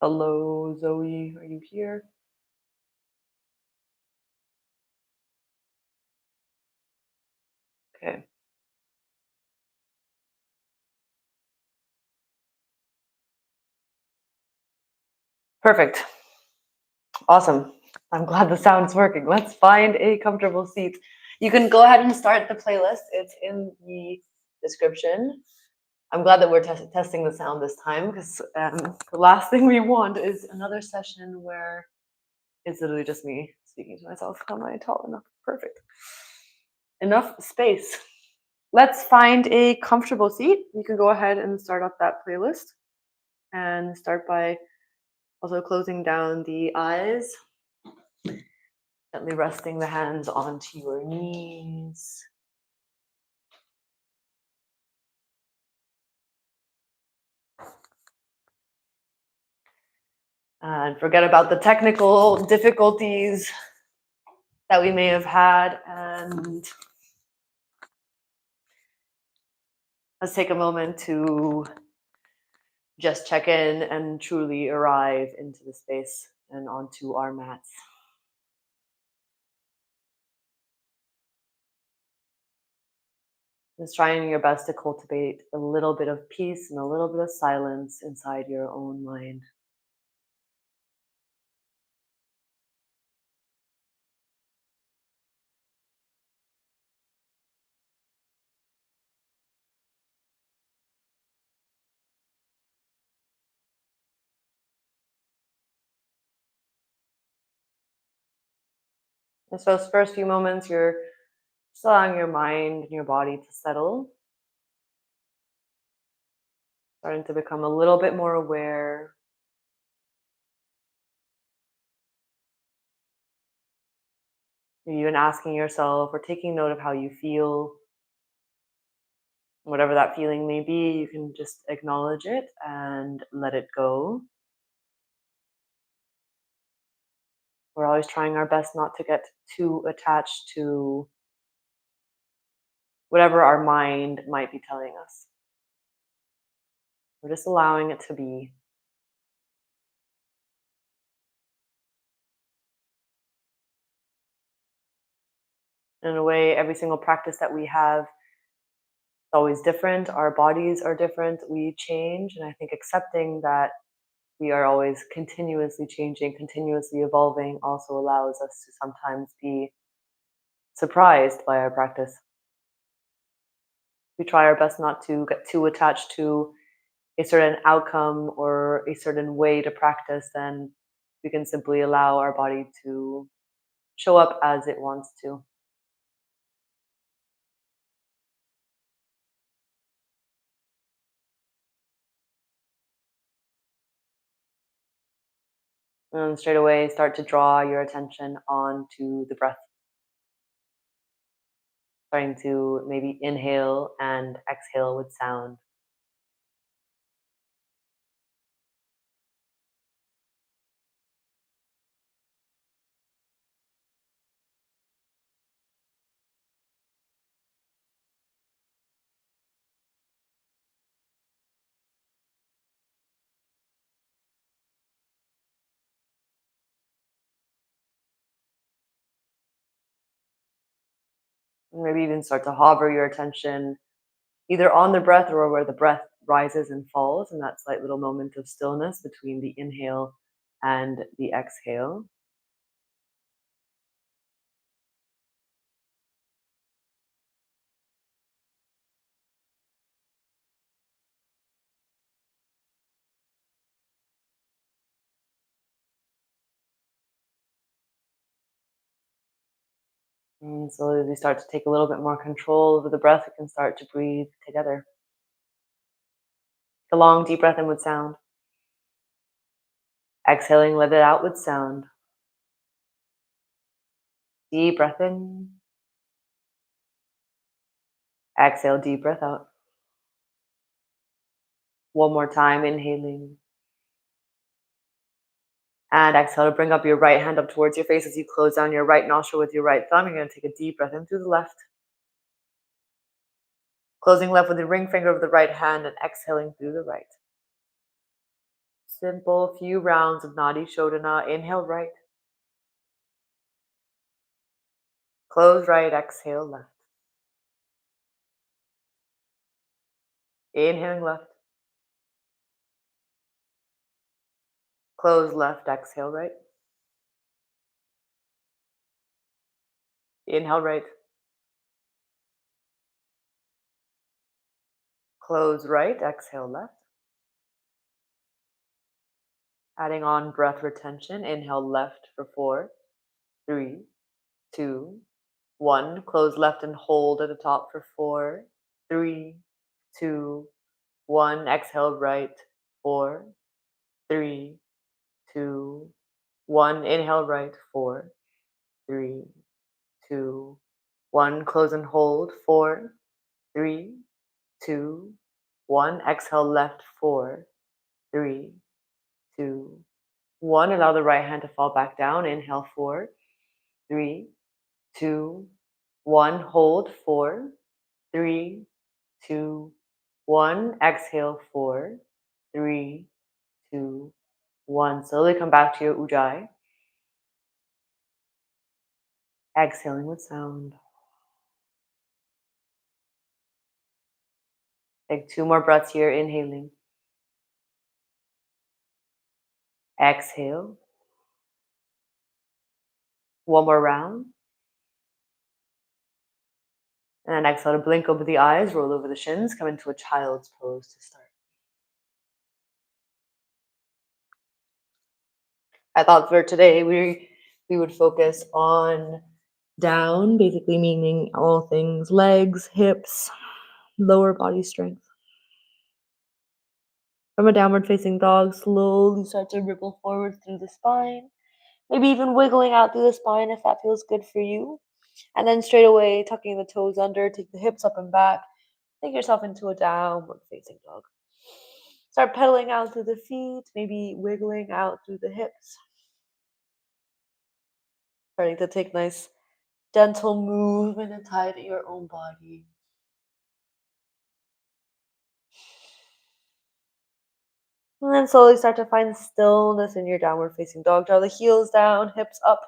Hello, Zoe. Are you here? Okay, perfect. Awesome. I'm glad the sound's working. Let's find a comfortable seat. You can go ahead and start the playlist. It's in the description. I'm glad that we're testing the sound this time because the last thing we want is another session where it's literally just me speaking to myself. Am I tall enough? Perfect. Enough space. Let's find a comfortable seat. You can go ahead and start up that playlist and start by also closing down the eyes, gently resting the hands onto your knees. And forget about the technical difficulties that we may have had. And let's take a moment to just check in and truly arrive into the space and onto our mats. Just trying your best to cultivate a little bit of peace and a little bit of silence inside your own mind. And so, those first few moments, you're just allowing your mind and your body to settle, starting to become a little bit more aware, maybe even asking yourself or taking note of how you feel. Whatever that feeling may be, you can just acknowledge it and let it go. We're always trying our best not to get too attached to whatever our mind might be telling us. We're just allowing it to be. In a way, every single practice that we have is always different. Our bodies are different. We change. And I think accepting that we are always continuously changing, continuously evolving also allows us to sometimes be surprised by our practice. We try our best not to get too attached to a certain outcome or a certain way to practice, then we can simply allow our body to show up as it wants to. And straight away, start to draw your attention onto the breath, starting to maybe inhale and exhale with sound. And maybe even start to hover your attention either on the breath or where the breath rises and falls in that slight little moment of stillness between the inhale and the exhale. And slowly, as we start to take a little bit more control over the breath, we can start to breathe together. A long, deep breath in with sound. Exhaling, let it out with sound. Deep breath in. Exhale, deep breath out. One more time, inhaling. And exhale to bring up your right hand up towards your face as you close down your right nostril with your right thumb. You're going to take a deep breath in through the left. Closing left with the ring finger of the right hand and exhaling through the right. Simple few rounds of Nadi Shodhana. Inhale right, close right, exhale left. Inhaling left, close left, exhale right. Inhale right, close right, exhale left. Adding on breath retention. Inhale left for 4, 3, 2, 1. Close left and hold at the top for 4, 3, 2, 1. Exhale right, 4, 3, 2, 1. Inhale right, 4, 3, 2, 1. Close and hold, 4, 3, 2, 1. Exhale left, 4, 3, 2, 1. Allow the right hand to fall back down. Inhale, 4, 3, 2, 1. Hold, 4, 3, 2, 1. Exhale, 4, 3, 2, 1. Slowly come back to your ujjayi. Exhaling with sound. Take 2 more breaths here. Inhaling. Exhale. 1 more round. And then exhale to blink over the eyes, roll over the shins, come into a child's pose to start. I thought for today we would focus on down, basically meaning all things legs, hips, lower body strength. From a downward facing dog, slowly start to ripple forward through the spine. Maybe even wiggling out through the spine if that feels good for you. And then straight away, tucking the toes under, take the hips up and back. Take yourself into a downward facing dog. Start pedaling out through the feet, maybe wiggling out through the hips. Starting to take nice, gentle movement and tie to your own body. And then slowly start to find stillness in your downward facing dog. Draw the heels down, hips up.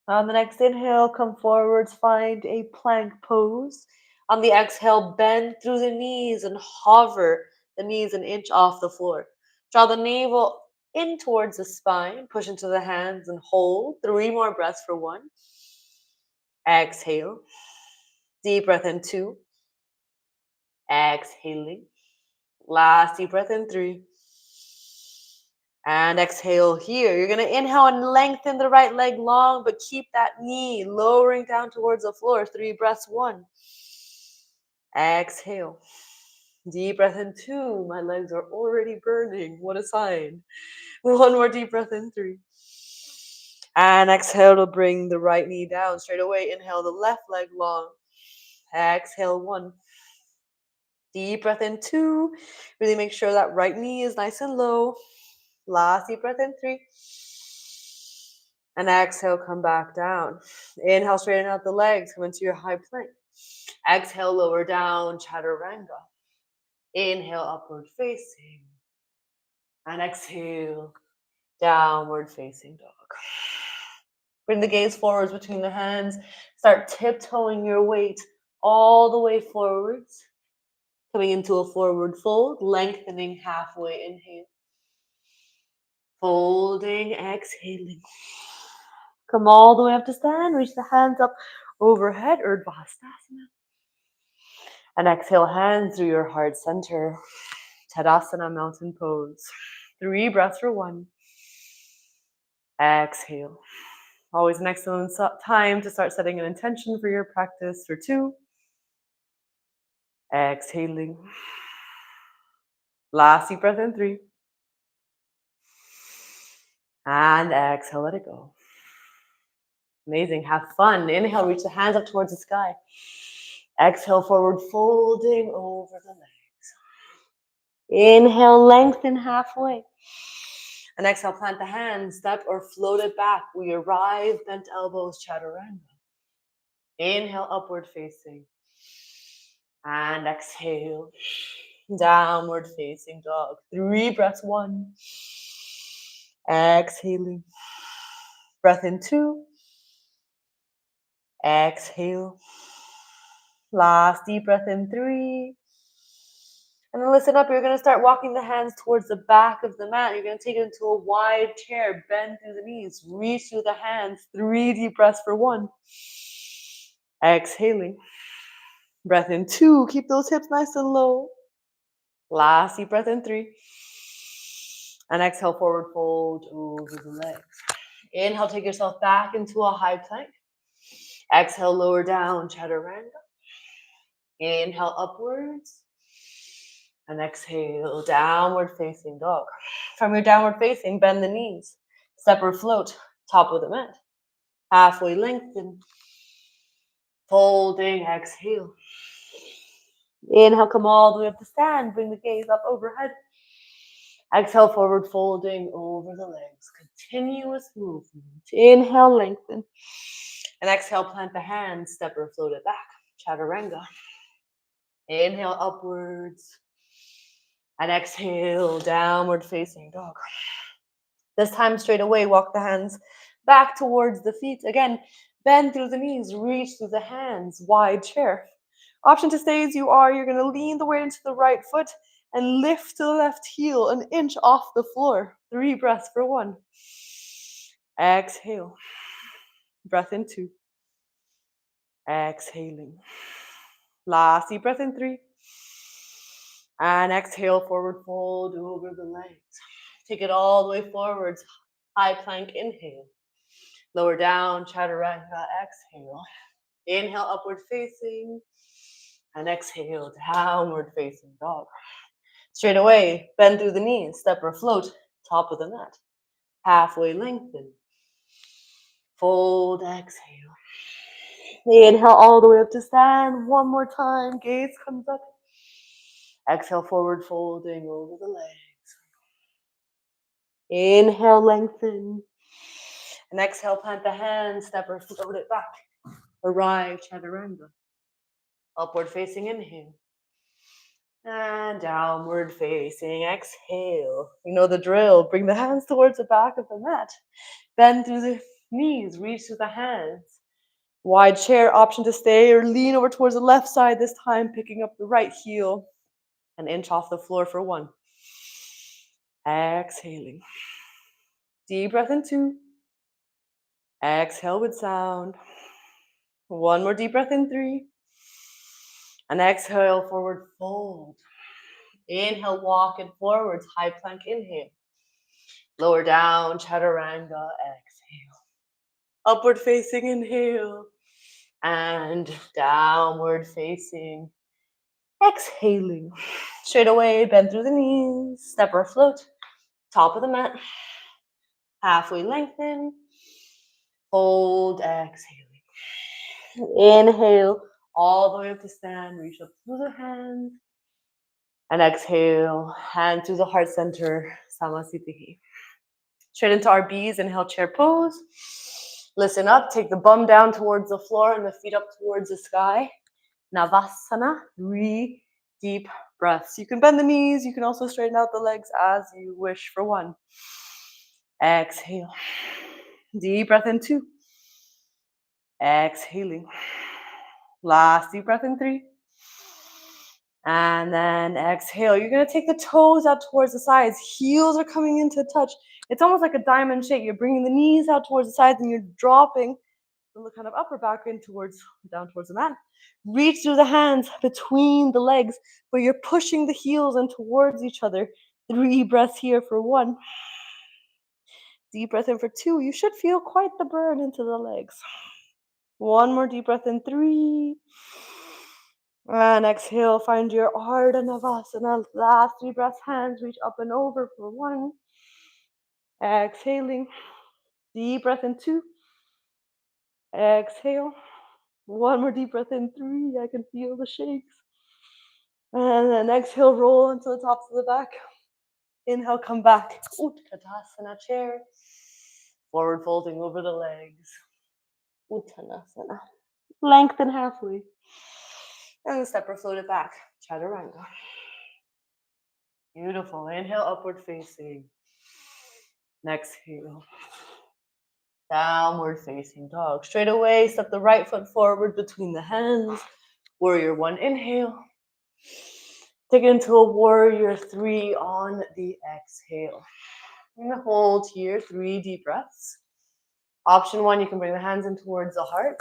On the next inhale, come forwards, find a plank pose. On the exhale, bend through the knees and hover the knees an inch off the floor. Draw the navel in towards the spine, push into the hands and hold. 3 more breaths for 1. Exhale. Deep breath in 2. Exhaling. Last deep breath in 3. And exhale here. You're going to inhale and lengthen the right leg long, but keep that knee lowering down towards the floor. 3 breaths. 1. Exhale. Deep breath in 2. My legs are already burning. What a sign. 1 more deep breath in 3. And exhale to bring the right knee down. Straight away, inhale the left leg long. Exhale 1. Deep breath in 2. Really make sure that right knee is nice and low. Last deep breath in 3. And exhale, come back down. Inhale, straighten out the legs. Come into your high plank. Exhale, lower down, chaturanga. Inhale, upward facing. And exhale, downward facing dog. Bring the gaze forwards between the hands. Start tiptoeing your weight all the way forwards. Coming into a forward fold, lengthening halfway. Inhale. Folding, exhaling. Come all the way up to stand. Reach the hands up overhead, Urdhva-hastasana. And exhale, hands through your heart center. Tadasana, mountain pose. 3 breaths for 1. Exhale. Always an excellent time to start setting an intention for your practice for 2. Exhaling. Last deep breath in 3. And exhale, let it go. Amazing. Have fun. Inhale, reach the hands up towards the sky. Exhale, forward folding over the legs. Inhale, lengthen halfway. And exhale, plant the hands, step or float it back. We arrive, bent elbows, chaturanga. Inhale, upward facing. And exhale. Downward facing dog. 3 breaths. 1. Exhaling. Breath in 2. Exhale. Last deep breath in 3. And then listen up. You're going to start walking the hands towards the back of the mat. You're going to take it into a wide chair. Bend through the knees. Reach through the hands. 3 deep breaths for 1. Exhaling. Breath in 2. Keep those hips nice and low. Last deep breath in 3. And exhale, forward fold over the legs. Inhale, take yourself back into a high plank. Exhale, lower down, chaturanga. Inhale, upwards. And exhale, downward facing dog. From your downward facing, bend the knees. Step or float, top of the mat. Halfway lengthen. Folding, exhale. Inhale, come all the way up to stand. Bring the gaze up overhead. Exhale, forward folding over the legs. Continuous movement. Inhale, lengthen. And exhale, plant the hands. Step or float it back. Chaturanga. Inhale, upwards. And exhale, downward facing dog. This time, straight away, walk the hands back towards the feet. Again, bend through the knees, reach through the hands, wide chair. Option to stay as you are. You're going to lean the weight into the right foot and lift to the left heel an inch off the floor. 3 breaths for 1. Exhale. Breath in 2. Exhaling. Last deep breath in 3. And exhale, forward fold over the legs. Take it all the way forwards. High plank, inhale. Lower down, chaturanga, exhale. Inhale, upward facing. And exhale, downward facing dog. Straight away, bend through the knees, step or float, top of the mat. Halfway lengthen. Fold, exhale. Inhale all the way up to stand. One more time, gaze comes up. Exhale, forward folding over the legs. Inhale, lengthen. And exhale, plant the hands, step or float it back. Arrive, chaturanga. Upward facing inhale. And downward facing exhale. You know the drill. Bring the hands towards the back of the mat. Bend through the knees, reach through the hands. Wide chair, option to stay or lean over towards the left side this time, picking up the right heel. An inch off the floor for 1. Exhaling. Deep breath in 2. Exhale with sound. 1 more deep breath in 3. And exhale, forward fold. Inhale, walk it forwards, high plank, inhale. Lower down, chaturanga, exhale. Upward facing, inhale. And downward facing, exhaling. Straight away, bend through the knees, step or float, top of the mat. Halfway lengthen. Fold, exhaling. Inhale, all the way up to stand, reach up through the hands. And exhale, hand to the heart center, Samasthiti. Straight into our B's, inhale, chair pose. Listen up, take the bum down towards the floor and the feet up towards the sky. Navasana, 3 deep breaths. You can bend the knees, you can also straighten out the legs as you wish for 1. Exhale. Deep breath in 2. Exhaling. Last deep breath in 3. And then exhale. You're going to take the toes out towards the sides. Heels are coming into touch. It's almost like a diamond shape. You're bringing the knees out towards the sides and you're dropping from the kind of upper back in down towards the mat. Reach through the hands between the legs, but you're pushing the heels in towards each other. 3 breaths here for 1. Deep breath in for 2. You should feel quite the burn into the legs. 1 more deep breath in 3. And exhale, find your Ardha Navasana. Last 3 breaths, hands reach up and over for 1. Exhaling. Deep breath in 2. Exhale. 1 more deep breath in 3. I can feel the shakes. And then exhale, roll into the tops of the back. Inhale, come back. Utkatasana chair. Forward folding over the legs. Uttanasana. Lengthen halfway. And step or float it back. Chaturanga. Beautiful. Inhale, upward facing. And exhale. Downward facing dog. Straight away, step the right foot forward between the hands. Warrior one, inhale. Take it into a warrior three on the exhale. And hold here, 3 deep breaths. Option one, you can bring the hands in towards the heart.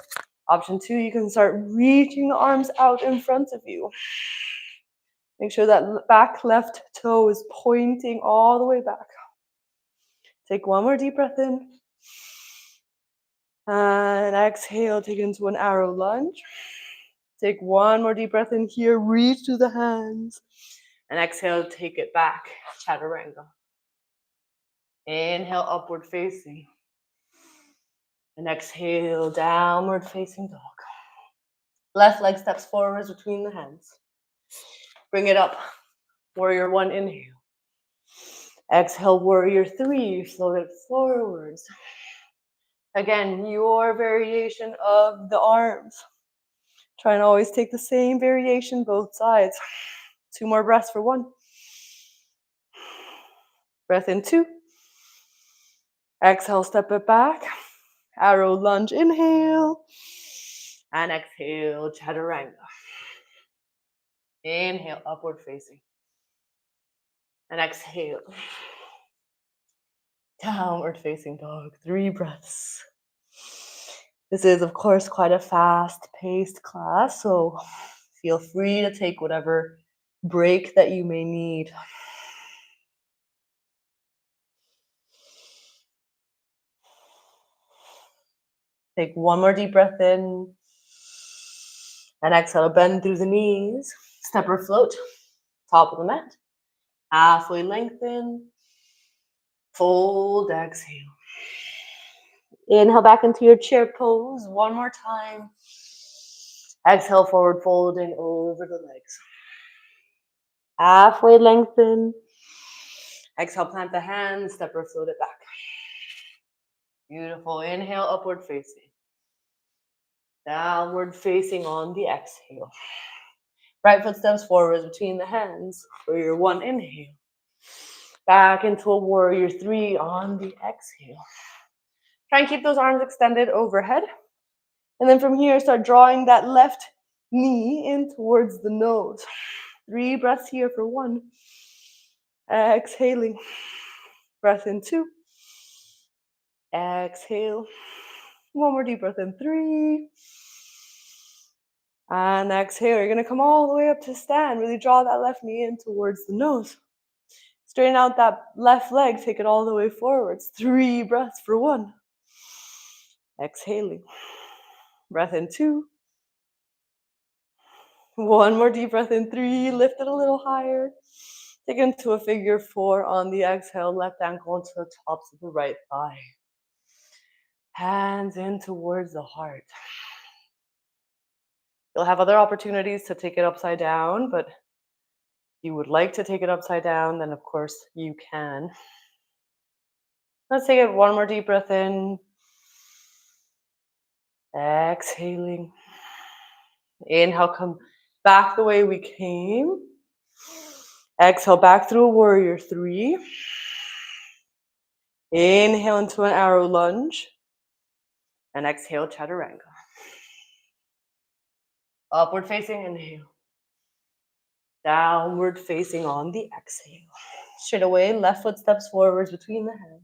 Option two, you can start reaching the arms out in front of you. Make sure that back left toe is pointing all the way back. Take one more deep breath in. And exhale, take it into an arrow lunge. Take one more deep breath in here, reach to the hands. And exhale, take it back, chaturanga. Inhale, upward facing. And exhale, downward facing dog. Left leg steps forwards between the hands. Bring it up. Warrior one, inhale. Exhale, warrior three, float it forwards. Again, your variation of the arms. Try and always take the same variation both sides. 2 more breaths for one. Breath in 2. Exhale, step it back. Arrow lunge, inhale. And exhale, chaturanga. Inhale, upward facing. And exhale. Downward facing dog. 3 breaths. This is, of course, quite a fast-paced class, so feel free to take whatever break that you may need. Take one more deep breath in. And exhale, bend through the knees. Step or float, top of the mat. Halfway lengthen. Fold, exhale. Inhale back into your chair pose one more time. Exhale, forward folding over the legs. Halfway lengthen. Exhale, plant the hands, step or float it back. Beautiful. Inhale, upward facing. Downward facing on the exhale. Right foot steps forwards between the hands. Warrior one, inhale. Back into a warrior three on the exhale. Try and keep those arms extended overhead. And then from here, start drawing that left knee in towards the nose. 3 breaths here for one. Exhaling. Breath in 2. Exhale. One more deep breath in 3. And exhale. You're going to come all the way up to stand. Really draw that left knee in towards the nose. Straighten out that left leg. Take it all the way forwards. 3 breaths for one. Exhaling. Breath in 2. One more deep breath in 3. Lift it a little higher. Take it into a figure 4 on the exhale. Left ankle to the tops of the right thigh. Hands in towards the heart. You'll have other opportunities to take it upside down, but if you would like to take it upside down, then of course you can. Let's take it one more deep breath in. Exhaling. Inhale, come back the way we came. Exhale, back through a warrior three. Inhale into an arrow lunge. And exhale, chaturanga. Upward facing, inhale. Downward facing on the exhale. Straight away, left foot steps forwards between the hands.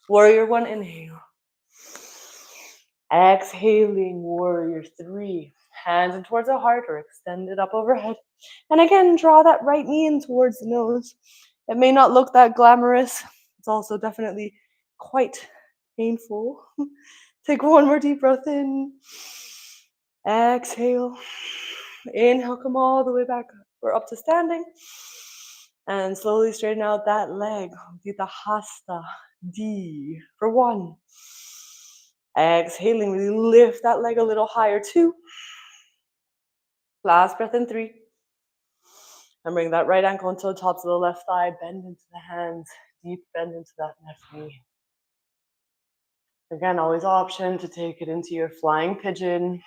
Warrior one, inhale. Exhaling, warrior three. Hands in towards the heart or extended up overhead. And again, draw that right knee in towards the nose. It may not look that glamorous. It's also definitely quite painful. Take one more deep breath in. Exhale. Inhale, come all the way back up. We're up to standing. And slowly straighten out that leg. Gita Hasta D for one. Exhaling, really lift that leg a little higher, 2. Last breath in 3. And bring that right ankle into the tops of the left thigh. Bend into the hands. Deep bend into that left knee. Again, always option to take it into your flying pigeon.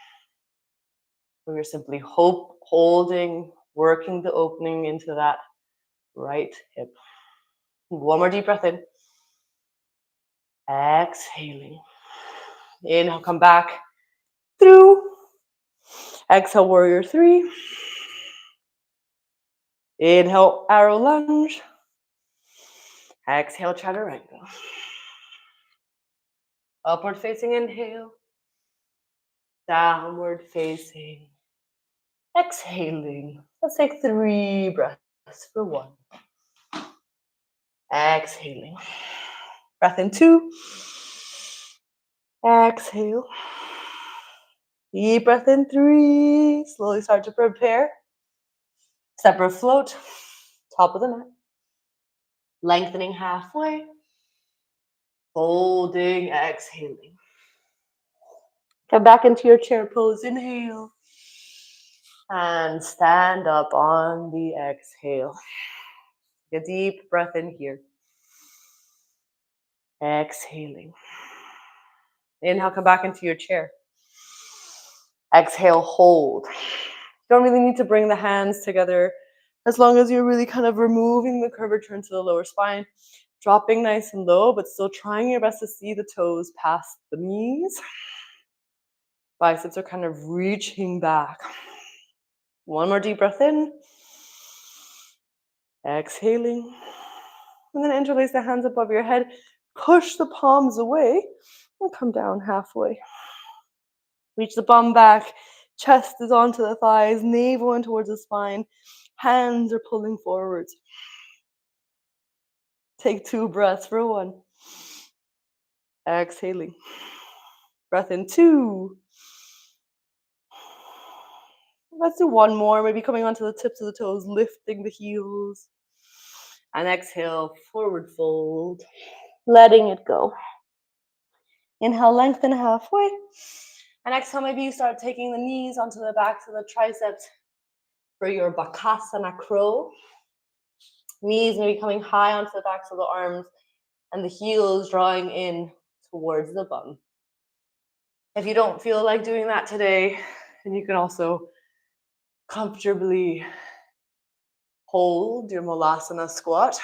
We're simply holding, working the opening into that right hip. One more deep breath in. Exhaling. Inhale, come back through. Exhale, warrior three. Inhale, arrow lunge. Exhale, chaturanga. Upward facing inhale. Downward facing. Exhaling. Let's take 3 breaths for 1. Exhaling. Breath in 2. Exhale. Deep breath in 3. Slowly start to prepare. Separate float. Top of the mat. Lengthening halfway. Holding, exhaling. Come back into your chair pose. Inhale. And stand up on the exhale. Take a deep breath in here. Exhaling. Inhale, come back into your chair. Exhale, hold. You don't really need to bring the hands together as long as you're really kind of removing the curvature into the lower spine. Dropping nice and low, but still trying your best to see the toes past the knees. Biceps are kind of reaching back. One more deep breath in. Exhaling. And then interlace the hands above your head. Push the palms away and come down halfway. Reach the bum back. Chest is onto the thighs. Navel in towards the spine. Hands are pulling forwards. Take 2 breaths for 1. Exhaling. Breath in 2. Let's do 1 more. Maybe coming onto the tips of the toes, lifting the heels. And exhale, forward fold. Letting it go. Inhale, lengthen halfway. And exhale, maybe you start taking the knees onto the backs of the triceps for your Bakasana crow. Knees maybe coming high onto the backs of the arms and the heels drawing in towards the bum. If you don't feel like doing that today, then you can also comfortably hold your Malasana squat.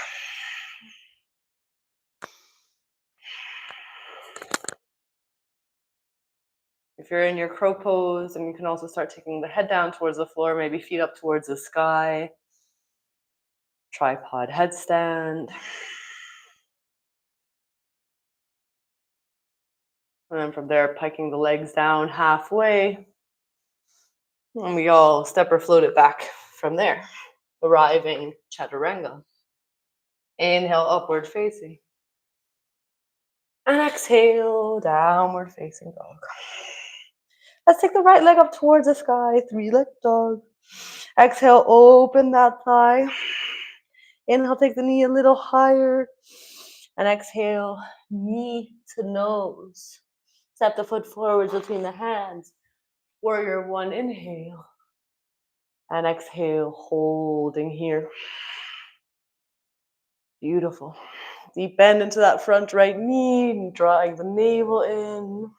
If you're in your crow pose, then you can also start taking the head down towards the floor, maybe feet up towards the sky. Tripod headstand. And then from there, piking the legs down halfway. And we all step or float it back from there, arriving chaturanga. Inhale, upward facing. And exhale, downward facing dog. Let's take the right leg up towards the sky, 3-leg dog. Exhale, open that thigh. Inhale, take the knee a little higher. And exhale, knee to nose. Step the foot forwards between the hands. Warrior 1, inhale. And exhale, holding here. Beautiful. Deep bend into that front right knee, drawing the navel in.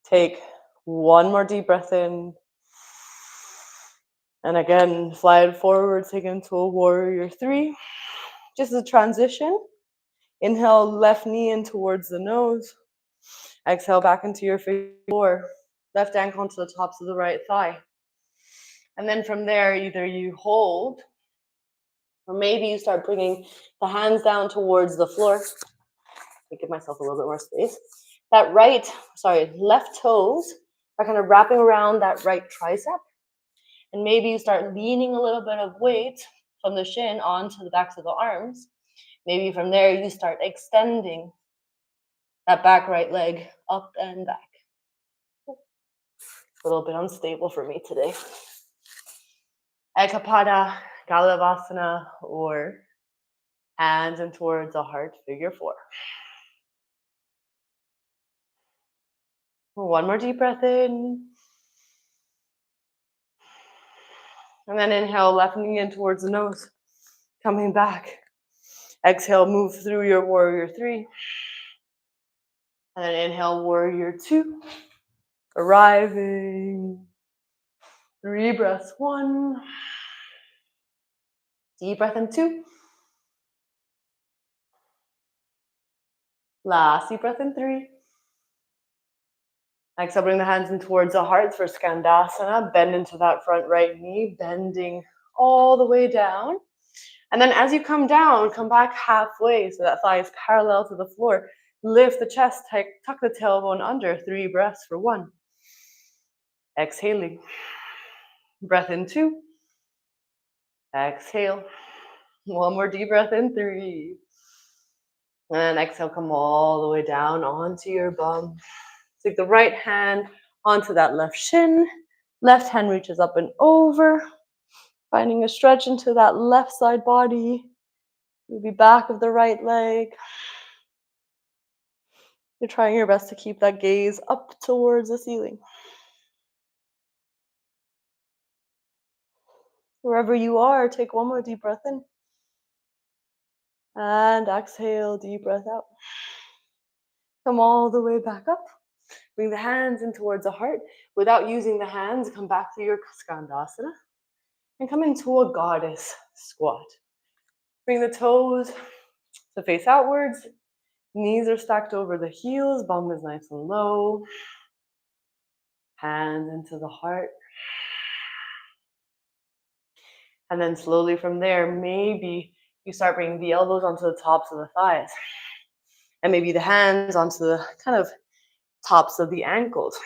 Take 1 more deep breath in. And again, fly it forward, take it into a warrior 3. Just a transition. Inhale, left knee in towards the nose. Exhale, back into your face floor. Left ankle onto the tops of the right thigh. And then from there, either you hold, or maybe you start bringing the hands down towards the floor. I give myself a little bit more space. That left toes are kind of wrapping around that right tricep. And maybe you start leaning a little bit of weight from the shin onto the backs of the arms. Maybe from there, you start extending that back right leg up and back. A little bit unstable for me today. Ekapada, Galavasana, or hands in towards a heart, figure 4. 1 more deep breath in. And then inhale, left knee in towards the nose. Coming back. Exhale, move through your warrior 3. And then inhale, warrior 2. Arriving. 3 breaths, 1. Deep breath in 2. Last deep breath in 3. Exhale, bring the hands in towards the heart for Skandasana. Bend into that front right knee, bending all the way down. And then as you come down, come back halfway so that thigh is parallel to the floor. Lift the chest, tuck the tailbone under. 3 breaths for 1. Exhaling. Breath in 2. Exhale. 1 more deep breath in 3. And exhale, come all the way down onto your bum. Take the right hand onto that left shin. Left hand reaches up and over. Finding a stretch into that left side body. Maybe back of the right leg. You're trying your best to keep that gaze up towards the ceiling. Wherever you are, take 1 more deep breath in. And exhale, deep breath out. Come all the way back up. Bring the hands in towards the heart. Without using the hands, come back to your Skandasana. And come into a goddess squat. Bring the toes to face outwards. Knees are stacked over the heels. Bum is nice and low. Hands into the heart. And then slowly from there, maybe you start bringing the elbows onto the tops of the thighs. And maybe the hands onto the kind of tops of the ankles.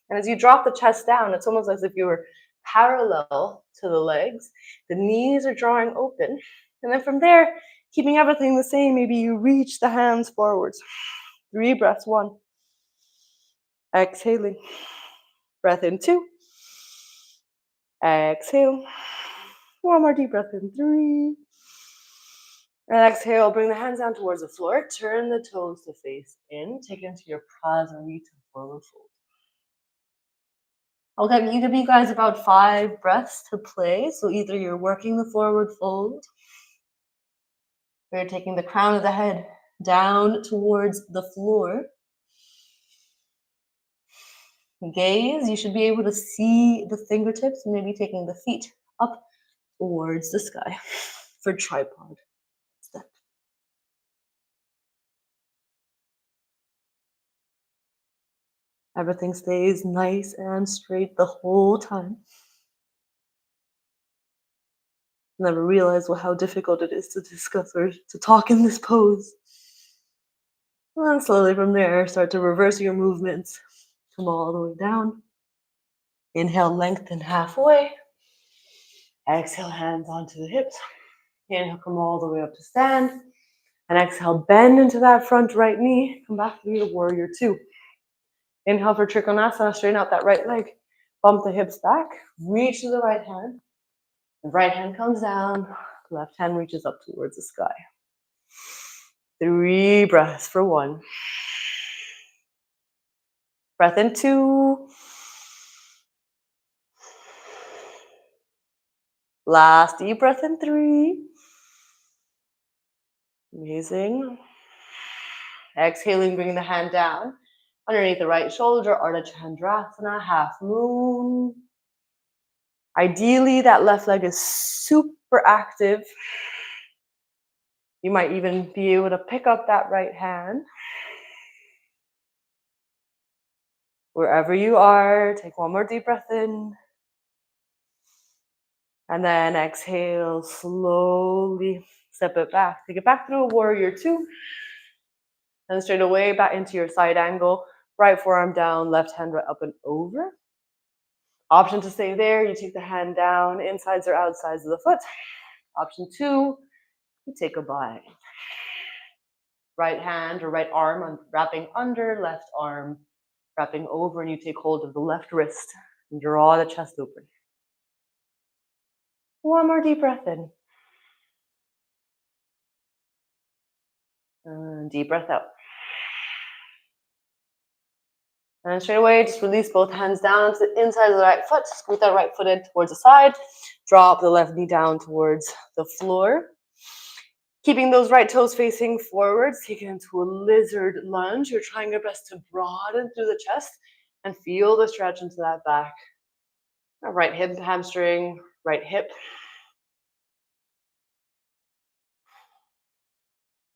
And as you drop the chest down, it's almost as if you were parallel to the legs. The knees are drawing open. And then from there, keeping everything the same, maybe you reach the hands forwards. 3 breaths, 1. Exhaling. Breath in 2. Exhale. 1 more deep breath in 3. And exhale, bring the hands down towards the floor. Turn the toes to face in. Take it into your Prasarita forward fold. Okay, you give you guys about 5 breaths to play. So either you're working the forward fold, or you're taking the crown of the head down towards the floor. Gaze, you should be able to see the fingertips, maybe taking the feet up towards the sky for tripod step. Everything stays nice and straight the whole time. Never realize how difficult it is to discuss or to talk in this pose. And then slowly from there, start to reverse your movements. Come all the way down. Inhale, lengthen halfway. Exhale, hands onto the hips. Inhale, come all the way up to stand. And exhale, bend into that front right knee. Come back to your warrior 2. Inhale for Trikonasana, straighten out that right leg. Bump the hips back. Reach to the right hand. The right hand comes down. Left hand reaches up towards the sky. 3 breaths for 1. Breath in 2. Last deep breath in 3. Amazing. Exhaling, bring the hand down underneath the right shoulder, Ardha Chandrasana, half moon. Ideally, that left leg is super active. You might even be able to pick up that right hand. Wherever you are, take 1 more deep breath in. And then exhale, slowly step it back. Take it back through a warrior 2. And straight away back into your side angle. Right forearm down, left hand right up and over. Option to stay there, you take the hand down, insides or outsides of the foot. Option 2, you take a bind. Right hand or right arm wrapping under, left arm wrapping over, and you take hold of the left wrist and draw the chest open. 1 more deep breath in. And deep breath out. And straight away, just release both hands down to the inside of the right foot. Scoot that right foot in towards the side. Drop the left knee down towards the floor. Keeping those right toes facing forwards, take it into a lizard lunge. You're trying your best to broaden through the chest and feel the stretch into that back. Right hip, hamstring, right hip.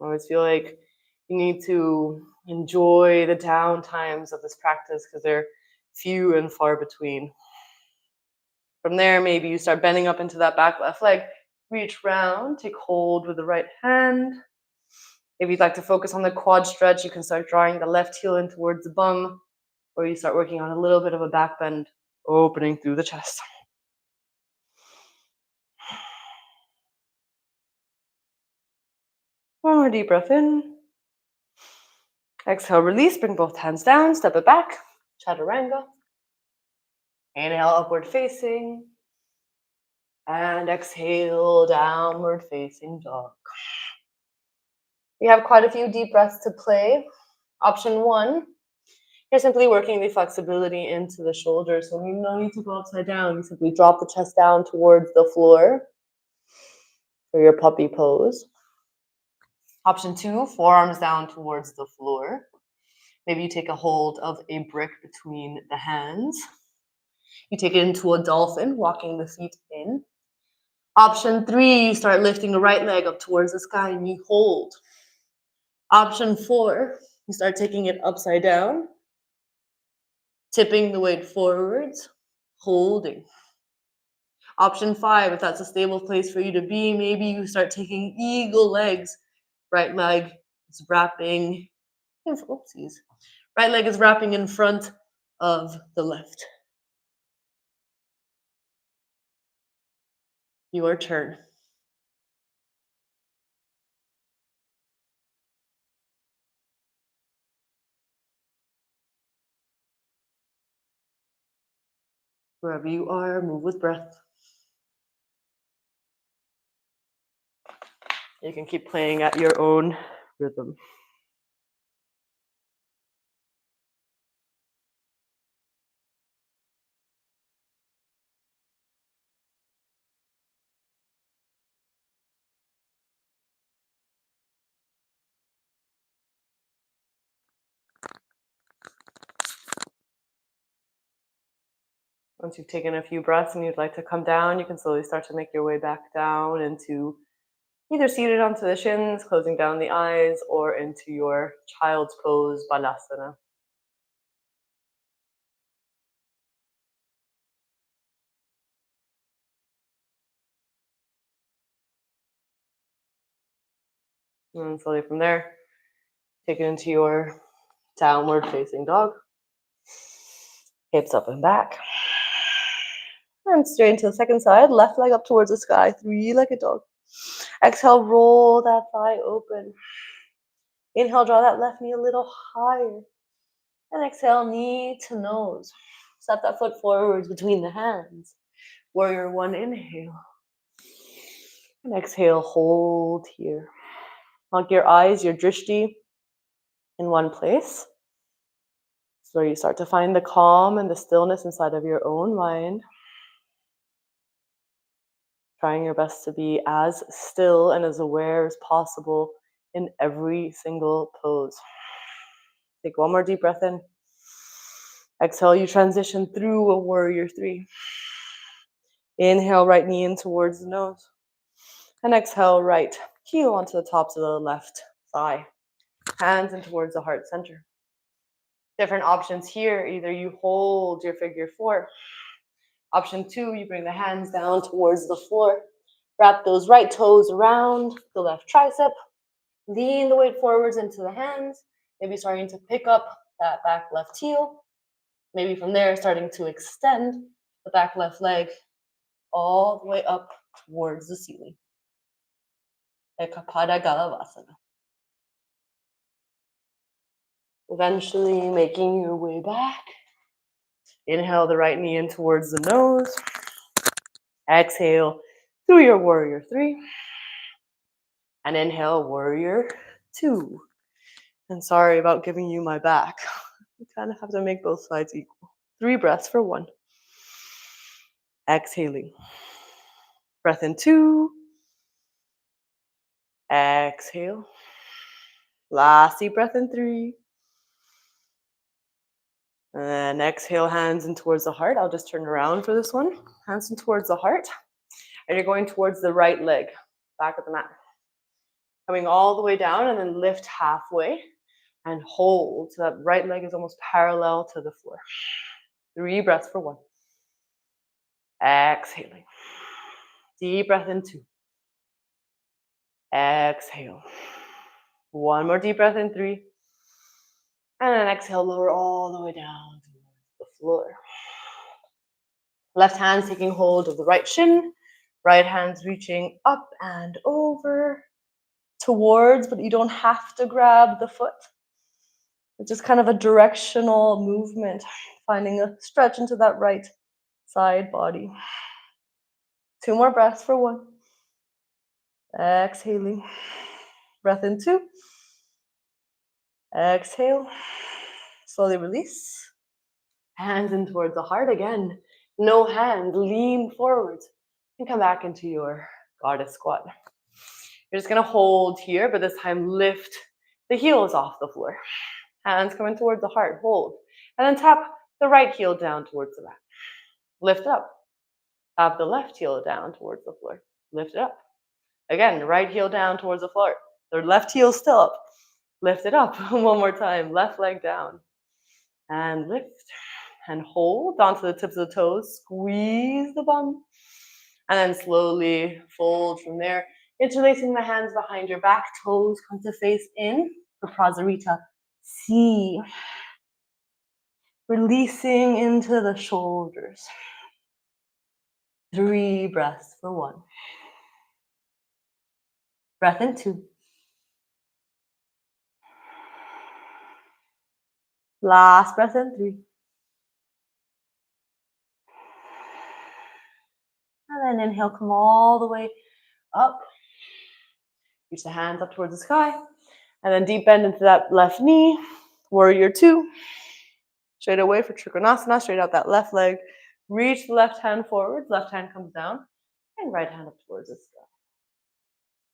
I always feel like you need to enjoy the down times of this practice because they're few and far between. From there, maybe you start bending up into that back left leg. Reach round, take hold with the right hand. If you'd like to focus on the quad stretch, you can start drawing the left heel in towards the bum, or you start working on a little bit of a back bend, opening through the chest. One more deep breath in. Exhale, release, bring both hands down, step it back, chaturanga. Inhale, upward facing. And exhale, downward facing dog. We have quite a few deep breaths to play. Option one, you're simply working the flexibility into the shoulders. So you no need to go upside down. You simply drop the chest down towards the floor for your puppy pose. Option two, forearms down towards the floor. Maybe you take a hold of a brick between the hands. You take it into a dolphin, walking the feet in. Option three, you start lifting the right leg up towards the sky and you hold. Option four, you start taking it upside down, tipping the weight forwards, holding. Option five, if that's a stable place for you to be, maybe you start taking eagle legs. Right leg is wrapping, oopsies. Right leg is wrapping in front of the left. Your turn. Wherever you are, move with breath. You can keep playing at your own rhythm. Once you've taken a few breaths and you'd like to come down, you can slowly start to make your way back down into either seated onto the shins, closing down the eyes, or into your child's pose, balasana. And slowly from there, take it into your downward facing dog. Hips up and back. And straight into the second side, left leg up towards the sky, three-legged dog. Exhale, roll that thigh open. Inhale, draw that left knee a little higher. And exhale, knee to nose. Step that foot forwards between the hands. Warrior one, inhale. And exhale, hold here. Lock your eyes, your drishti, in one place. So you start to find the calm and the stillness inside of your own mind. Trying your best to be as still and as aware as possible in every single pose. Take one more deep breath in. Exhale, you transition through a warrior three. Inhale, right knee in towards the nose. And exhale, right heel onto the tops of the left thigh. Hands in towards the heart center. Different options here. Either you hold your figure four. Option two, you bring the hands down towards the floor. Wrap those right toes around the left tricep. Lean the weight forwards into the hands. Maybe starting to pick up that back left heel. Maybe from there, starting to extend the back left leg all the way up towards the ceiling. Ekapada Galavasana. Eventually making your way back. Inhale the right knee in towards the nose. Exhale through your warrior three. And inhale, warrior two. And sorry about giving you my back. You kind of have to make both sides equal. 3 breaths for 1. Exhaling. Breath in 2. Exhale. Last deep breath in 3. And exhale, hands in towards the heart. I'll just turn around for this one. Hands in towards the heart. And you're going towards the right leg, back of the mat. Coming all the way down and then lift halfway and hold. So that right leg is almost parallel to the floor. 3 breaths for 1. Exhaling. Deep breath in 2. Exhale. 1 more deep breath in 3. And then exhale, lower all the way down towards the floor. Left hand taking hold of the right shin. Right hand's reaching up and over towards, but you don't have to grab the foot. It's just kind of a directional movement, finding a stretch into that right side body. 2 more breaths for 1. Exhaling. Breath in 2. Exhale. Slowly release. Hands in towards the heart again. No hands. Lean forwards and come back into your goddess squat. You're just going to hold here, but this time lift the heels off the floor. Hands coming towards the heart. Hold. And then tap the right heel down towards the mat. Lift up. Tap the left heel down towards the floor. Lift it up. Again, right heel down towards the floor. The left heel still up. Lift it up. One more time. Left leg down. And lift. And hold onto the tips of the toes. Squeeze the bum. And then slowly fold from there. Interlacing the hands behind your back. Toes come to face in for Prasarita C. Releasing into the shoulders. 3 breaths for 1. Breath in 2. Last breath in 3. And then inhale, come all the way up. Reach the hands up towards the sky. And then deep bend into that left knee. Warrior 2. Straight away for Trikonasana. Straight out that left leg. Reach the left hand forward. Left hand comes down. And right hand up towards the sky.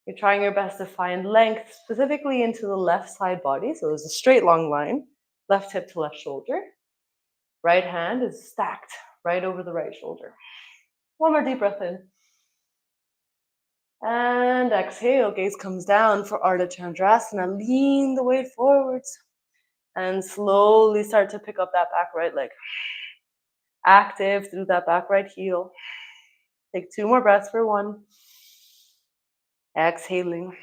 You're trying your best to find length specifically into the left side body. So there's a straight long line. Left hip to left shoulder. Right hand is stacked right over the right shoulder. 1 more deep breath in. And exhale, gaze comes down for Ardha Chandrasana. Lean the weight forwards. And slowly start to pick up that back right leg. Active through that back right heel. Take 2 more breaths for 1. Exhaling.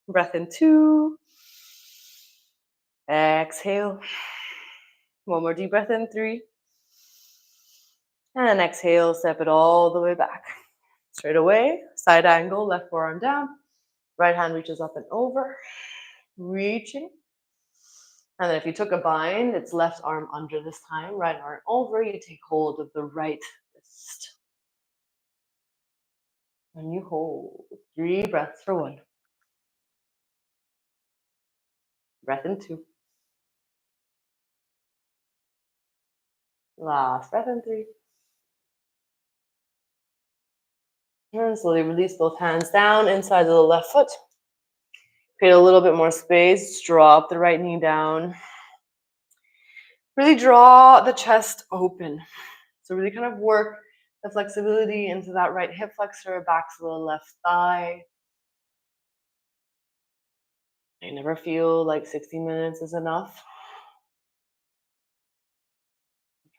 Breath in 2. Exhale. 1 more deep breath in 3. And exhale, step it all the way back. Straight away, side angle, left forearm down. Right hand reaches up and over. Reaching. And then if you took a bind, it's left arm under this time, right arm over. You take hold of the right wrist. And you hold. 3 breaths for 1. Breath in 2. Last breath in 3. And slowly release both hands down inside of the left foot. Create a little bit more space. Drop the right knee down. Really draw the chest open. So really kind of work the flexibility into that right hip flexor, back to the left thigh. I never feel like 60 minutes is enough.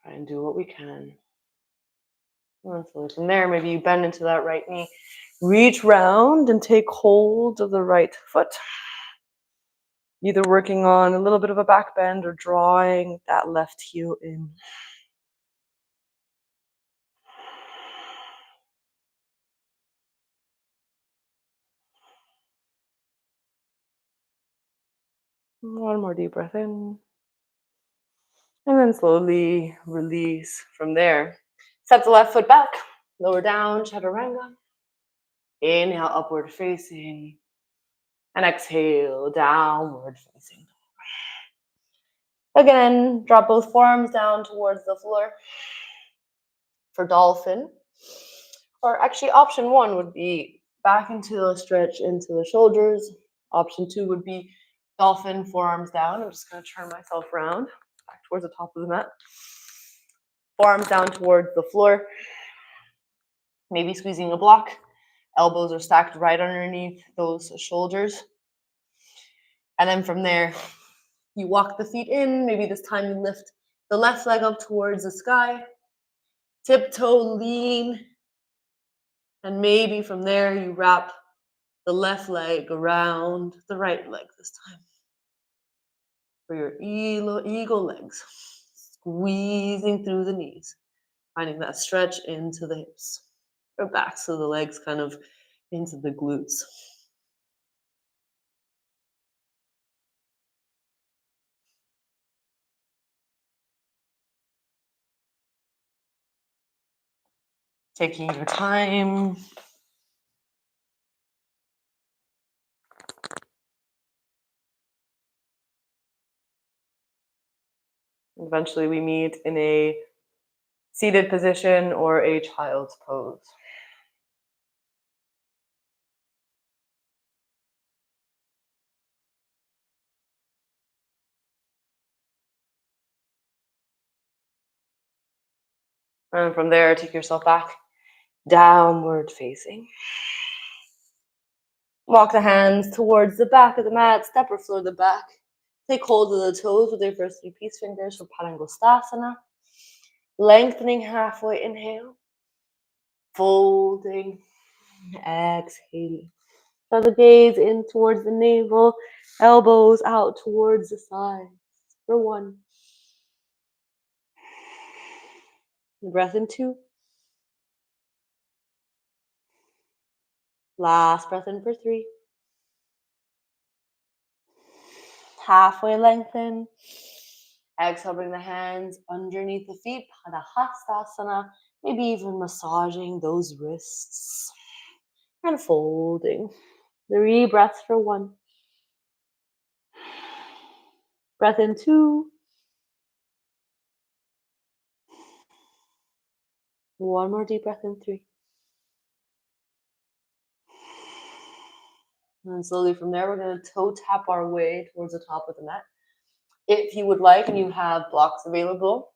Try and do what we can. And so from there, maybe you bend into that right knee. Reach round and take hold of the right foot. Either working on a little bit of a back bend or drawing that left heel in. One more deep breath in. And then slowly release from there. Step the left foot back. Lower down, chaturanga. Inhale, upward facing. And exhale, downward facing. Again, drop both forearms down towards the floor for dolphin. Or actually, option 1 would be back into a stretch into the shoulders. Option 2 would be dolphin, forearms down. I'm just going to turn myself around back towards the top of the mat. Forearms down towards the floor. Maybe squeezing a block. Elbows are stacked right underneath those shoulders. And then from there, you walk the feet in. Maybe this time you lift the left leg up towards the sky. Tiptoe, lean. And maybe from there you wrap the left leg around the right leg this time. For your eagle legs. Squeezing through the knees. Finding that stretch into the hips. Or backs of the legs kind of into the glutes. Taking your time. Eventually we meet in a seated position or a child's pose. And from there, take yourself back, downward facing. Walk the hands towards the back of the mat, step or floor the back. Take hold of the toes with your first 3 peace fingers for Padangusthasana. Lengthening halfway, inhale. Folding, exhaling. Draw the gaze in towards the navel, elbows out towards the sides. For 1. Breath in 2. Last breath in for 3. Halfway lengthen. Exhale, bring the hands underneath the feet, Padahastasana. Maybe even massaging those wrists. And folding. 3 breaths for 1. Breath in 2. 1 more deep breath in 3. And slowly from there, we're going to toe tap our way towards the top of the mat. If you would like and you have blocks available,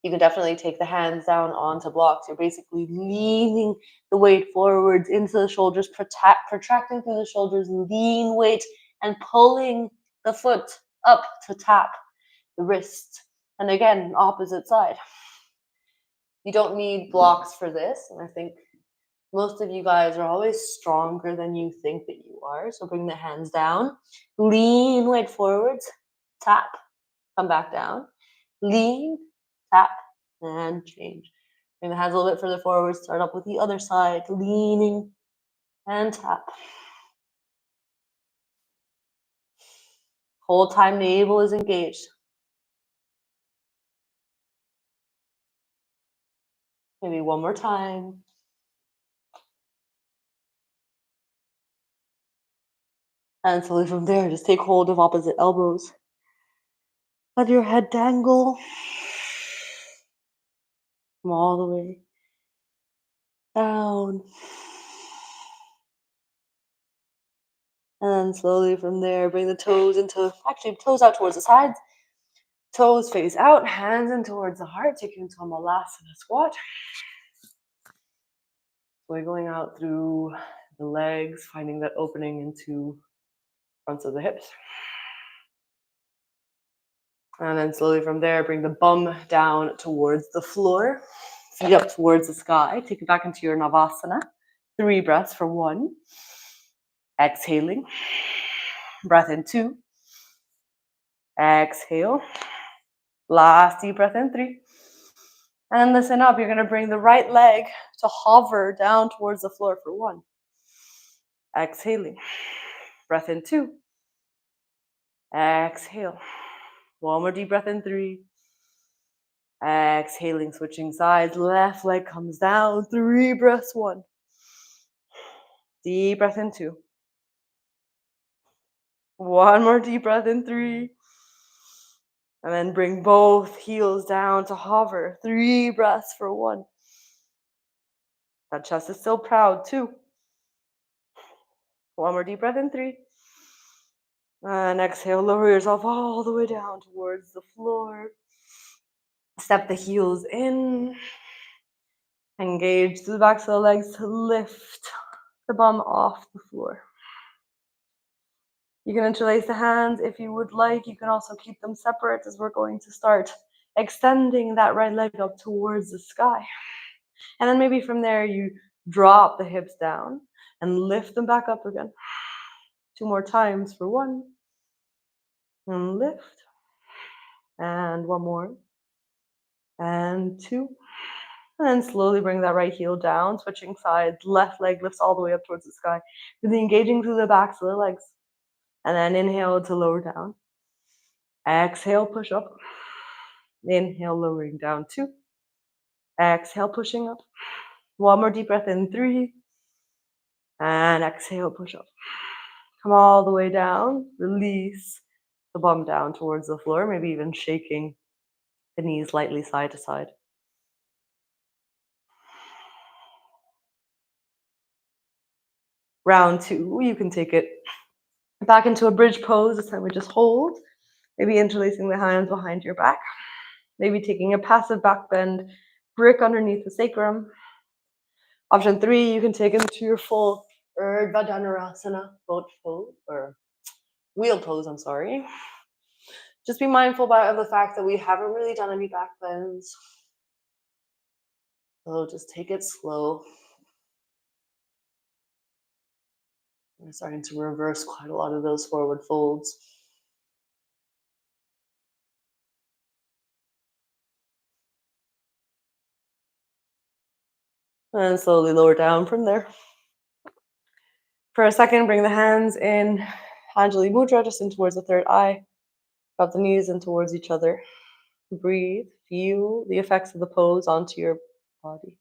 you can definitely take the hands down onto blocks. You're basically leaning the weight forwards into the shoulders, protracting through the shoulders, lean weight, and pulling the foot up to tap the wrist. And again, opposite side. You don't need blocks for this. And I think most of you guys are always stronger than you think that you are. So bring the hands down, lean weight forwards, tap, come back down, lean, tap, and change. Bring the hands a little bit further forward, start up with the other side, leaning and tap. Whole time navel is engaged. Maybe one more time. And slowly from there, just take hold of opposite elbows. Let your head dangle. Come all the way down. And then slowly from there, bring the toes toes out towards the sides. Toes face out, hands in towards the heart, taking into a malasana squat. Wiggling out through the legs, finding that opening into fronts of the hips. And then slowly from there, bring the bum down towards the floor, feet up towards the sky. Take it back into your Navasana. 3 breaths for 1. Exhaling. Breath in 2. Exhale. Last deep breath in 3. And listen up. You're going to bring the right leg to hover down towards the floor for 1. Exhaling. Breath in 2. Exhale. 1 more deep breath in 3. Exhaling, switching sides. Left leg comes down. 3 breaths. 1. Deep breath in 2. 1 more deep breath in 3. And then bring both heels down to hover. 3 breaths for 1. That chest is still proud. 2. One more deep breath in, 3. And exhale, lower yourself all the way down towards the floor. Step the heels in. Engage through the backs of the legs to lift the bum off the floor. You can interlace the hands if you would like. You can also keep them separate as we're going to start extending that right leg up towards the sky. And then maybe from there you drop the hips down and lift them back up again. 2 more times for 1. And lift. And 1 more. And 2. And then slowly bring that right heel down, switching sides. Left leg lifts all the way up towards the sky. Really engaging through the backs of the legs. And then inhale to lower down. Exhale, push up. Inhale, lowering down 2. Exhale, pushing up. 1 more deep breath in, 3. And exhale, push up. Come all the way down. Release the bum down towards the floor, maybe even shaking the knees lightly side to side. Round 2, you can take it back into a bridge pose. This time we just hold. Maybe interlacing the hands behind your back. Maybe taking a passive back bend, brick underneath the sacrum. Option 3, you can take it into your full Urdhva Dhanurasana, boat pose, or wheel pose, I'm sorry. Just be mindful of the fact that we haven't really done any back bends. So just take it slow. We're starting to reverse quite a lot of those forward folds. And slowly lower down from there. For a second, bring the hands in Anjali Mudra, just in towards the third eye. Drop the knees in towards each other. Breathe. Feel the effects of the pose onto your body.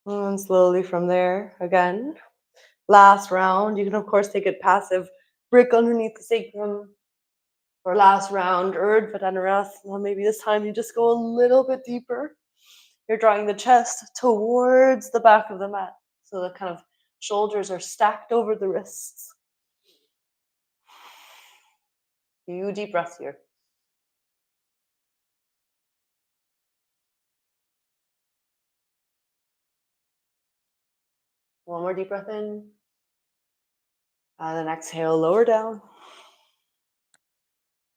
And slowly from there, again, last round. You can, of course, take it passive, brick underneath the sacrum. For last round, Urdhva Dhanurasana. Maybe this time you just go a little bit deeper. You're drawing the chest towards the back of the mat. So the kind of shoulders are stacked over the wrists. Few deep breaths here. One more deep breath in. And then exhale, lower down.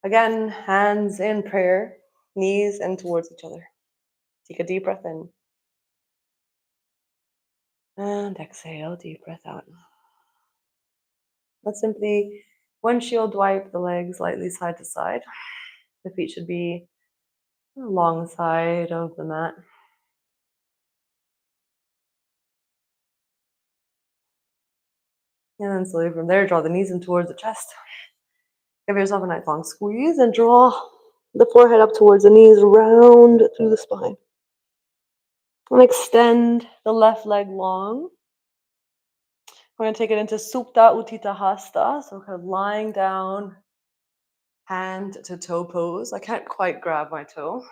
Again, hands in prayer, knees in towards each other. Take a deep breath in. And exhale, deep breath out. Let's simply windshield wipe the legs lightly side to side. The feet should be alongside of the mat. And then slowly from there, draw the knees in towards the chest. Give yourself a nice long squeeze and draw the forehead up towards the knees, round through the spine. And extend the left leg long. We're going to take it into Supta Utthita Hasta, so kind of lying down, hand to toe pose. I can't quite grab my toe.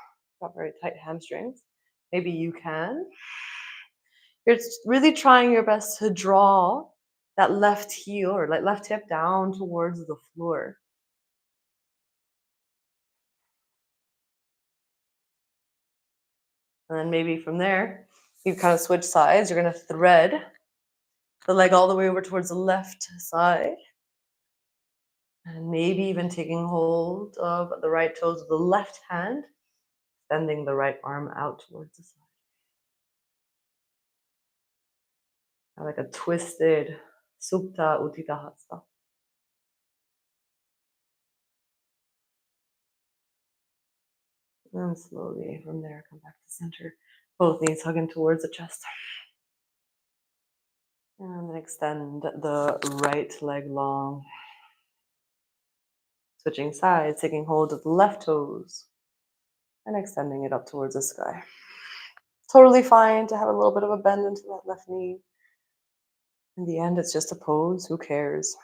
Got very tight hamstrings. Maybe you can. You're really trying your best to draw that left heel or like left hip down towards the floor. And then maybe from there, you kind of switch sides. You're going to thread the leg all the way over towards the left side. And maybe even taking hold of the right toes of the left hand, extending the right arm out towards the side. Like a twisted Supta Utthita Hasta. And slowly from there, come back to center. Both knees hugging towards the chest. And then extend the right leg long. Switching sides, taking hold of the left toes and extending it up towards the sky. Totally fine to have a little bit of a bend into that left knee. In the end, it's just a pose. Who cares?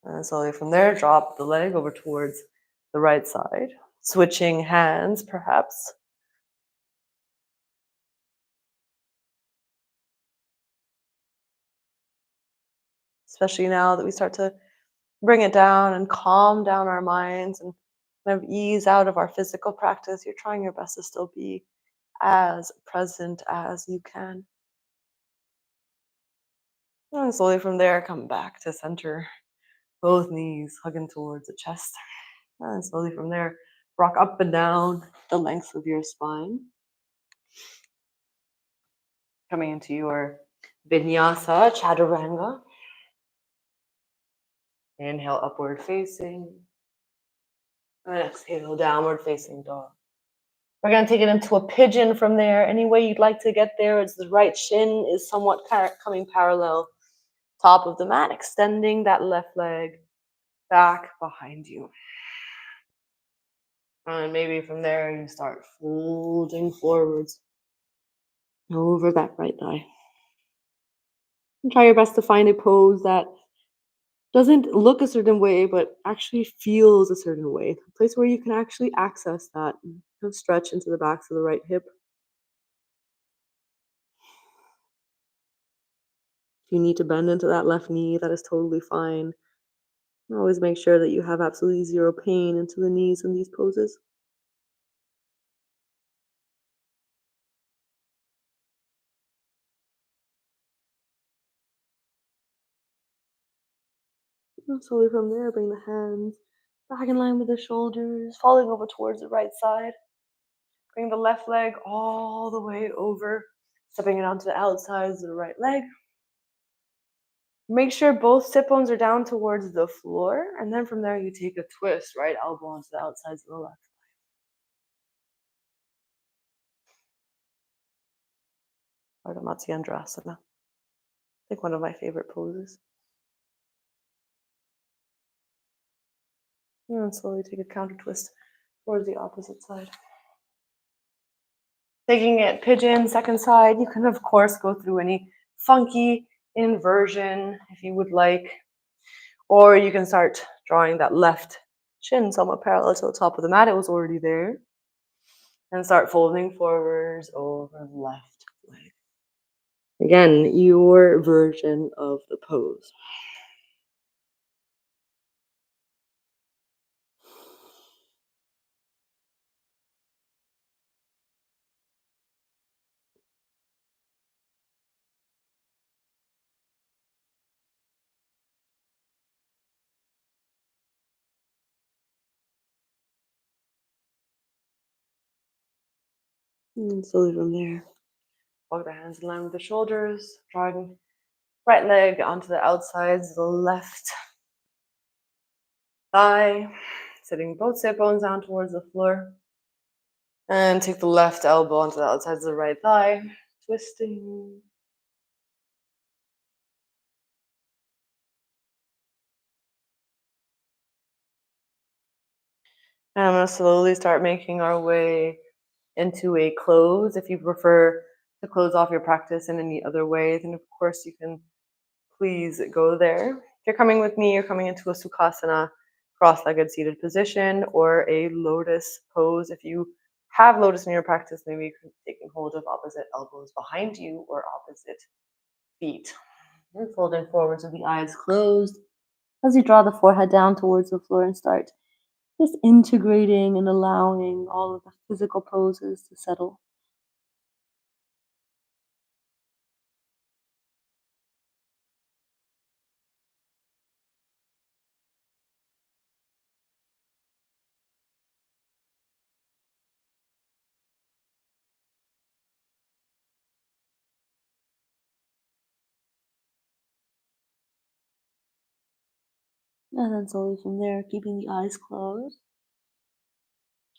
And slowly from there, drop the leg over towards the right side. Switching hands, perhaps. Especially now that we start to bring it down and calm down our minds and kind of ease out of our physical practice. You're trying your best to still be as present as you can. And slowly from there, come back to center. Both knees hugging towards the chest. And slowly from there, rock up and down the length of your spine. Coming into your vinyasa, chaturanga. Inhale, upward facing. And exhale, downward facing dog. We're going to take it into a pigeon from there. Any way you'd like to get there. It's the right shin is somewhat coming parallel. Top of the mat, extending that left leg back behind you. And maybe from there you start folding forwards over that right thigh. And try your best to find a pose that doesn't look a certain way, but actually feels a certain way. A place where you can actually access that. Kind of stretch into the backs of the right hip. If you need to bend into that left knee, that is totally fine. Always make sure that you have absolutely zero pain into the knees in these poses. And slowly from there, bring the hands back in line with the shoulders, falling over towards the right side. Bring the left leg all the way over, stepping it onto the outsides of the right leg. Make sure both sit bones are down towards the floor, and then from there you take a twist, right elbow onto the outsides of the left. Ardha Matsyendrasana. I think one of my favorite poses. And slowly take a counter twist towards the opposite side. Taking it pigeon, second side. You can, of course, go through any funky inversion if you would like. Or you can start drawing that left shin somewhat parallel to the top of the mat. It was already there. And start folding forwards over the left leg. Again, your version of the pose. And slowly from there, walk the hands in line with the shoulders, drawing right leg onto the outsides of the left thigh, sitting both sit bones down towards the floor. And take the left elbow onto the outsides of the right thigh, twisting. And I'm going to slowly start making our way into a close. If you prefer to close off your practice in any other way, then of course you can please go there. If you're coming with me, you're coming into a Sukhasana, cross-legged seated position, or a lotus pose. If you have lotus in your practice, maybe you can be taking hold of opposite elbows behind you or opposite feet. And folding forwards with the eyes closed as you draw the forehead down towards the floor and start just integrating and allowing all of the physical poses to settle. And then slowly from there, keeping the eyes closed.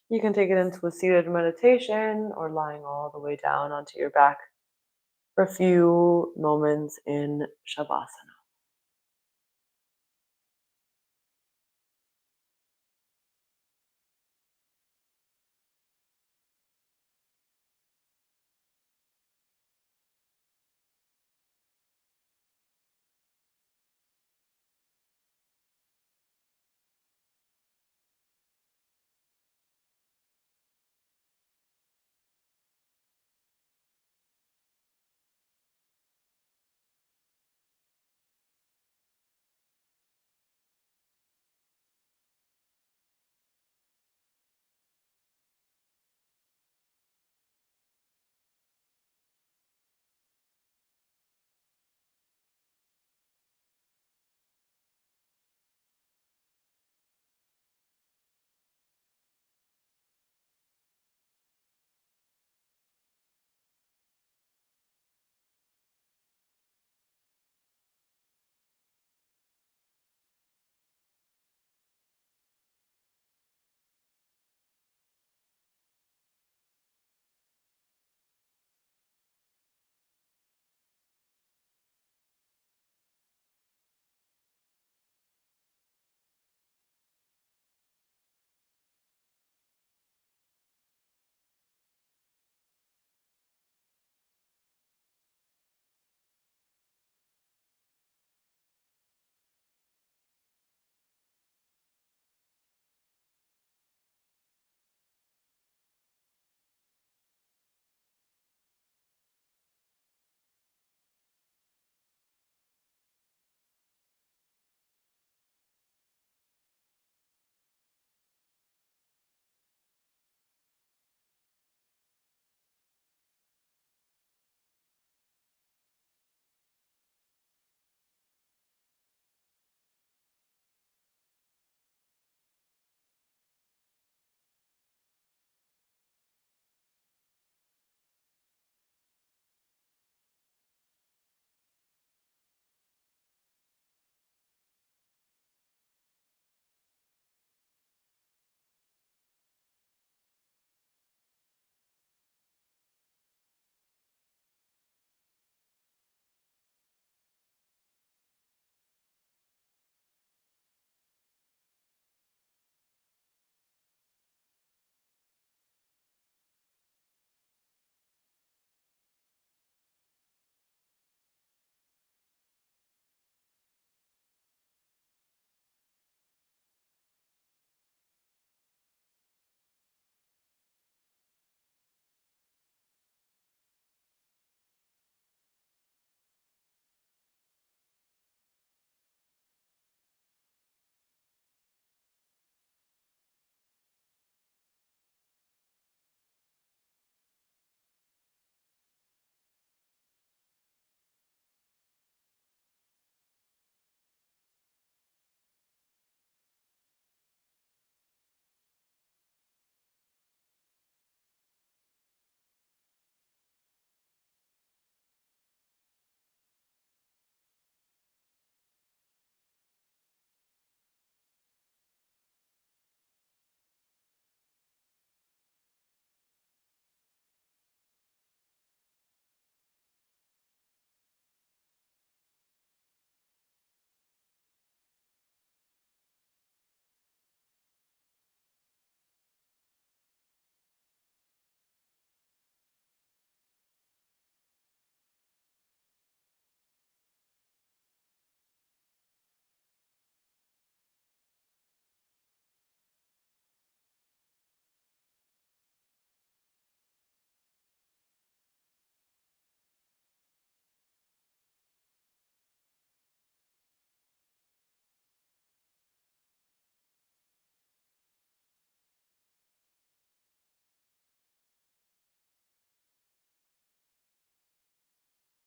You can take it into a seated meditation or lying all the way down onto your back for a few moments in Shavasana.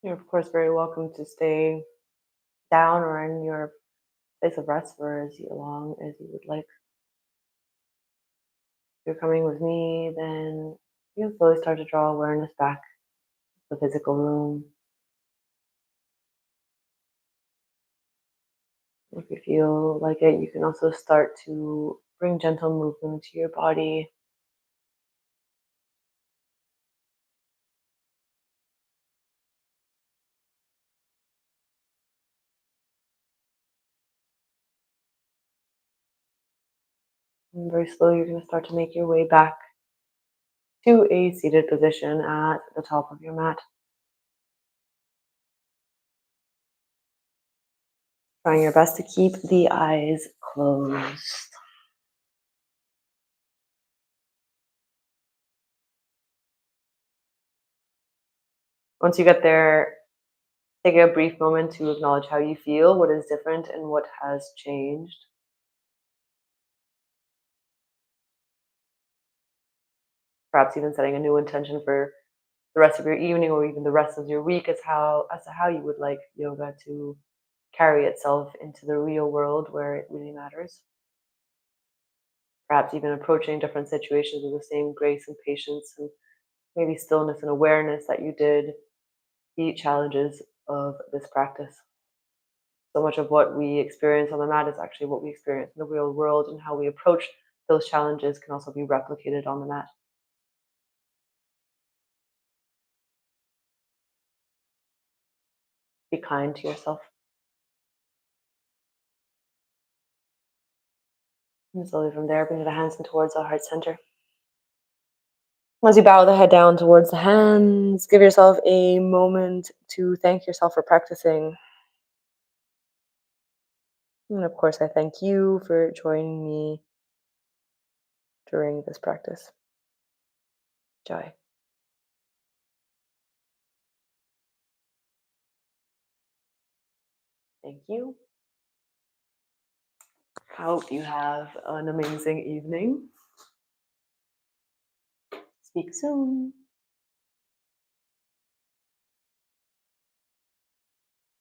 You're, of course, very welcome to stay down or in your place of rest for as long as you would like. If you're coming with me, then you can slowly start to draw awareness back to the physical room. If you feel like it, you can also start to bring gentle movement to your body. And very slowly, you're going to start to make your way back to a seated position at the top of your mat. Trying your best to keep the eyes closed. Once you get there, take a brief moment to acknowledge how you feel, what is different, and what has changed. Perhaps even setting a new intention for the rest of your evening or even the rest of your week as to how you would like yoga to carry itself into the real world where it really matters. Perhaps even approaching different situations with the same grace and patience and maybe stillness and awareness that you did the challenges of this practice. So much of what we experience on the mat is actually what we experience in the real world, and how we approach those challenges can also be replicated on the mat. Be kind to yourself. And slowly from there, bring the hands in towards the heart center. As you bow the head down towards the hands, give yourself a moment to thank yourself for practicing. And of course, I thank you for joining me during this practice. Joy. Thank you. Hope you have an amazing evening. Speak soon.